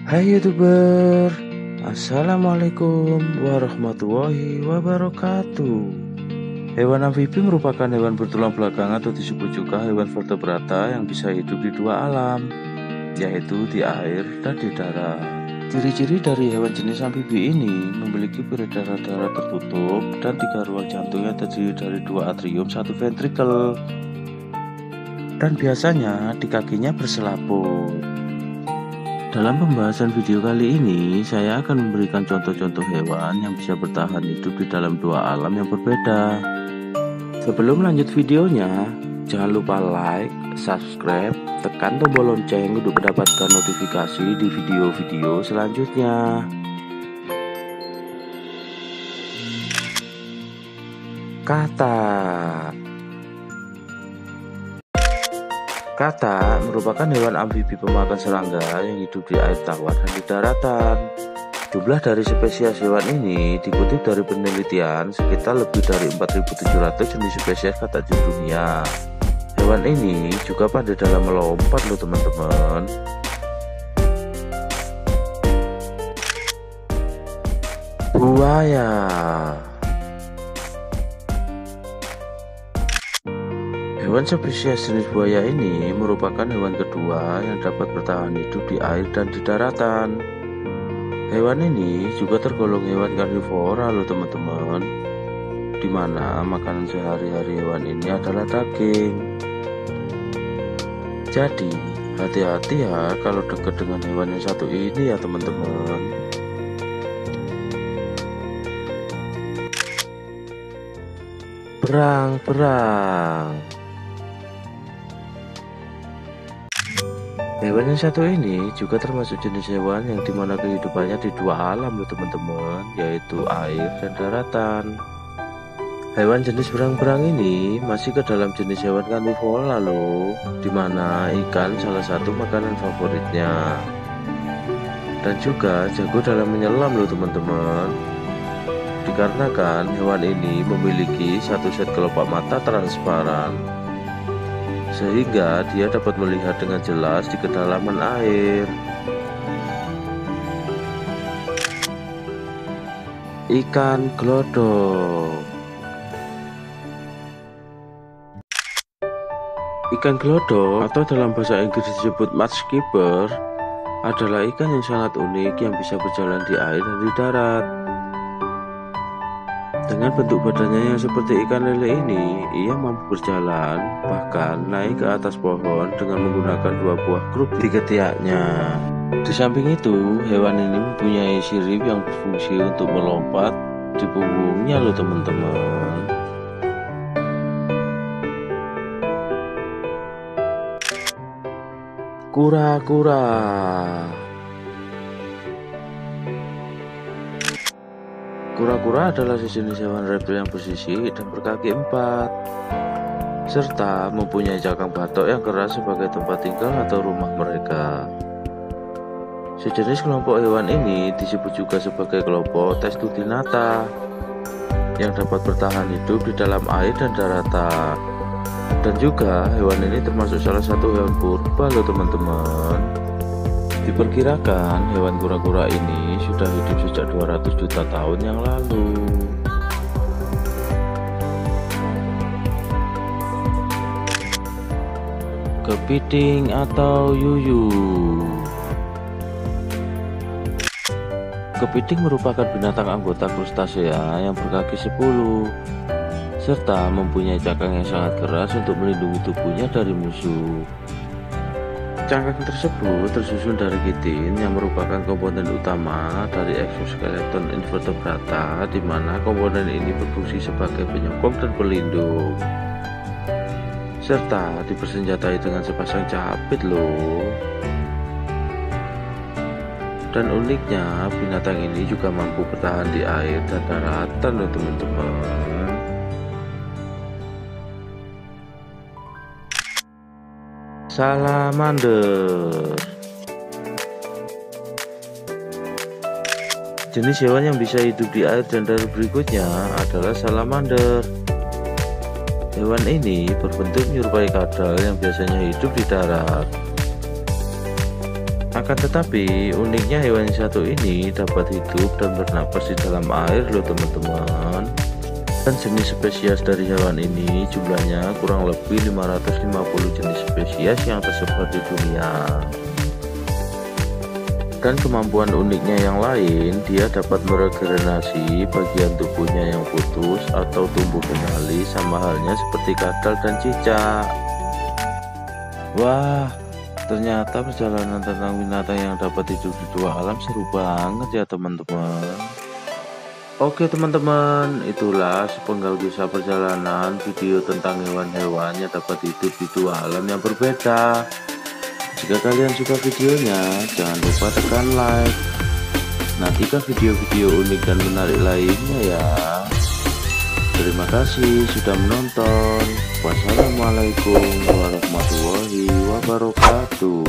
Hai YouTuber, Assalamualaikum warahmatullahi wabarakatuh. Hewan amfibi merupakan hewan bertulang belakang atau disebut juga hewan vertebrata yang bisa hidup di dua alam, yaitu di air dan di darat. Ciri-ciri dari hewan jenis amfibi ini memiliki peredaran darah tertutup dan 3 ruang jantung yang terdiri dari 2 atrium, 1 ventrikel, dan biasanya di kakinya berselaput. Dalam pembahasan video kali ini, saya akan memberikan contoh-contoh hewan yang bisa bertahan hidup di dalam dua alam yang berbeda. Sebelum lanjut videonya, jangan lupa like, subscribe, tekan tombol lonceng untuk mendapatkan notifikasi di video-video selanjutnya. Katak merupakan hewan amfibi pemakan serangga yang hidup di air tawar dan di daratan. Jumlah dari spesies hewan ini dikutip dari penelitian sekitar lebih dari 4.700 jenis spesies katak di dunia. Hewan ini juga pandai dalam melompat loh teman-teman. Buaya. Hewan spesies jenis buaya ini merupakan hewan kedua yang dapat bertahan hidup di air dan di daratan. Hewan ini juga tergolong hewan karnivora loh teman-teman, dimana makanan sehari-hari hewan ini adalah daging. Jadi hati-hati ya kalau dekat dengan hewan yang satu ini ya teman-teman. Berang. Hewan yang satu ini juga termasuk jenis hewan yang dimana kehidupannya di dua alam loh teman-teman, yaitu air dan daratan. Hewan jenis berang-berang ini masih ke dalam jenis hewan karnivora loh, dimana ikan salah satu makanan favoritnya. Dan juga jago dalam menyelam loh teman-teman. Dikarenakan hewan ini memiliki satu set kelopak mata transparan, sehingga dia dapat melihat dengan jelas di kedalaman air. Ikan glodok. Ikan glodok atau dalam bahasa Inggris disebut mudskipper adalah ikan yang sangat unik yang bisa berjalan di air dan di darat. Dengan bentuk badannya yang seperti ikan lele ini, ia mampu berjalan, bahkan naik ke atas pohon dengan menggunakan 2 buah kruk di ketiaknya. Di samping itu, hewan ini mempunyai sirip yang berfungsi untuk melompat di punggungnya loh teman-teman. Kura-kura. Kura-kura adalah sejenis hewan reptil yang bersisik dan berkaki 4, serta mempunyai cakang batok yang keras sebagai tempat tinggal atau rumah mereka. Sejenis kelompok hewan ini disebut juga sebagai kelompok Testutinata, yang dapat bertahan hidup di dalam air dan daratan. Dan juga hewan ini termasuk salah satu hewan purba loh teman-teman. Diperkirakan hewan kura-kura ini sudah hidup sejak 200 juta tahun yang lalu. Kepiting atau yuyu. Kepiting merupakan binatang anggota krustasea yang berkaki 10, serta mempunyai cakang yang sangat keras untuk melindungi tubuhnya dari musuh. Cangkang tersebut tersusun dari kitin yang merupakan komponen utama dari eksoskeleton invertebrata, di mana komponen ini berfungsi sebagai penyokong dan pelindung, serta dipersenjatai dengan sepasang capit loh. Dan uniknya, binatang ini juga mampu bertahan di air dan daratan loh teman-teman. Salamander. Jenis hewan yang bisa hidup di air dan darat berikutnya adalah salamander. Hewan ini berbentuk menyerupai kadal yang biasanya hidup di darat. Akan tetapi uniknya hewan yang satu ini dapat hidup dan bernapas di dalam air loh teman-teman. Dan jenis spesies dari hewan ini jumlahnya kurang lebih 550 jenis spesies yang tersebar di dunia. Dan kemampuan uniknya yang lain, dia dapat meregenerasi bagian tubuhnya yang putus atau tumbuh kembali, sama halnya seperti kadal dan cicak. Wah, ternyata perjalanan tentang binatang yang dapat hidup di dua alam seru banget ya teman-teman. Oke teman-teman, itulah sepenggal kisah perjalanan video tentang hewan-hewan yang dapat hidup di dua alam yang berbeda. Jika kalian suka videonya, jangan lupa tekan like. Nantikan video-video unik dan menarik lainnya ya. Terima kasih sudah menonton. Wassalamualaikum warahmatullahi wabarakatuh.